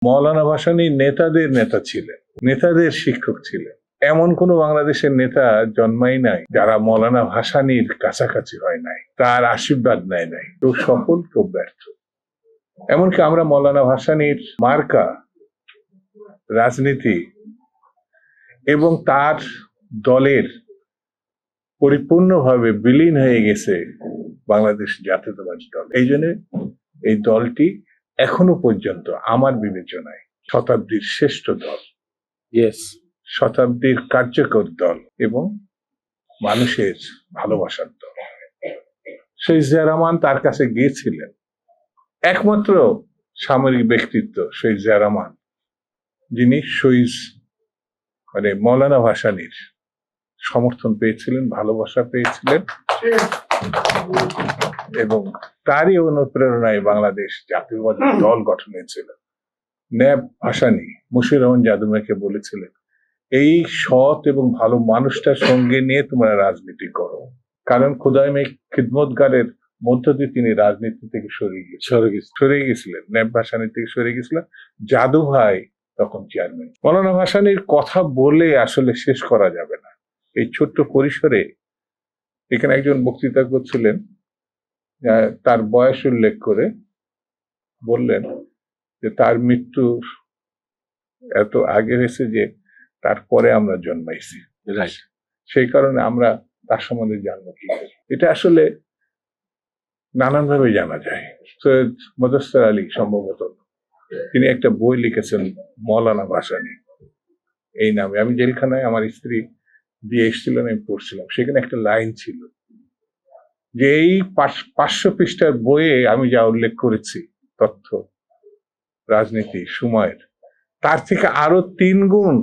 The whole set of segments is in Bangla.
মৌলানা ভাসানী নেতাদের নেতা ছিলেন, নেতাদের শিক্ষক ছিলেন। এমন কোন বাংলাদেশের নেতা জন্মাই নাই যারা মৌলানা ভাসানীর কাছাকাছি হয় নাই, তার আশীর্বাদ নেয় নাই। কেউ সফল, কেউ ব্যর্থ। এমনকি আমরা মৌলানা ভাসানীর মার্কা রাজনীতি এবং তার দলের পরিপূর্ণভাবে বিলীন হয়ে গেছে বাংলাদেশ জাতীয়তাবাদী দল। এই জন্য এই দলটি এখনো পর্যন্ত আমার বিবেচনায় শতাব্দীর শ্রেষ্ঠ দল, শতাব্দীর কার্যকর দল এবং মানুষের ভালোবাসার দল। শহীদ জিয়া রহমান তার কাছে গিয়েছিলেন, একমাত্র সামরিক ব্যক্তিত্ব শহীদ জিয়া রহমান, যিনি শহীদ মৌলানা ভাসানীর সমর্থন পেয়েছিলেন, ভালোবাসা পেয়েছিলেন এবং তারই অনুপ্রেরণায় বাংলাদেশ জাতীয়তাবাদী দল গঠন হয়েছিল। ন্যাব ভাসানী মুশির রহমান যাদুমাকে বলেছিলেন, এই সৎ এবং ভালো মানুষটার সঙ্গে নিয়ে তোমরা রাজনীতি করো, কারণ খোদাই মে খিদমতগারের মধ্য দিয়ে তিনি রাজনীতি থেকে সরে গেছিলেন, ন্যাব ভাসানী থেকে সরে গেছিলেন। যাদু ভাই তখন চেয়ারম্যান। মৌলানা ভাসানীর কথা বলে আসলে শেষ করা যাবে না। এই ছোট্ট পরিসরে এখানে একজন বক্তৃতা করছিলেন, তার বয়স উল্লেখ করে বললেন যে তার মৃত্যু এত আগে হয়েছে যে তারপরে আমরা জন্মাইছি, সেই কারণে আমরা তার সম্বন্ধে জানবো কি। এটা আসলে নানানভাবে জানা যায়। সৈয়দ মুদস্সির আলী সম্ভবত তিনি একটা বই লিখেছেন মৌলানা ভাসানী এই নামে। আমি জেলখানায় আমার স্ত্রী দিয়ে এসেছিলেন, আমি পড়ছিলাম, সেখানে একটা লাইন ছিল যে এই 500 পৃষ্ঠার বইয়ে আমি যা উল্লেখ করেছি তথ্য, রাজনীতি, সময়ের, তার থেকে আরো 3 গুণ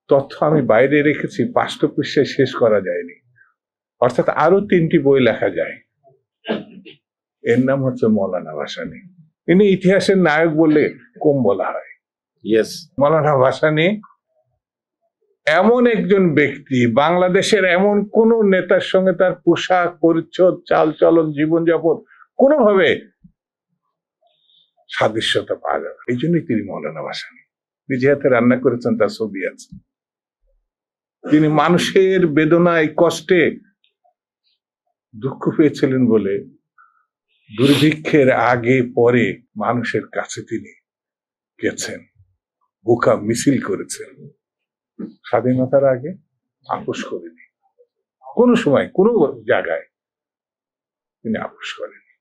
তথ্য আমি বাইরে রেখেছি, 500 পৃষ্ঠায় শেষ করা যায়নি। অর্থাৎ আরো 3টি বই লেখা যায়। এর নাম হচ্ছে মৌলানা ভাসানী। ইনি ইতিহাসের নায়ক বলে কম বলা হয়। মৌলানা ভাসানী এমন একজন ব্যক্তি, বাংলাদেশের এমন কোন নেতার সঙ্গে তার পোশাক, পরিচ্ছদ, চালচলন, জীবনযাপন কোনোভাবে সাদৃশ্যতা পাওয়া যাবে। এই জন্যই তিনি মৌলানা ভাসানী। নিজে হাতে রান্না করেছেন, তার ছবি আছে। তিনি মানুষের বেদনায়, কষ্টে দুঃখ পেয়েছিলেন বলে দুর্ভিক্ষের আগে পরে মানুষের কাছে তিনি গেছেন, বুকা মিছিল করেছেন। স্বাধীনতার আগে আপোষ করেনি, কোনো সময় কোনো জায়গায় তিনি আপোষ করেনি।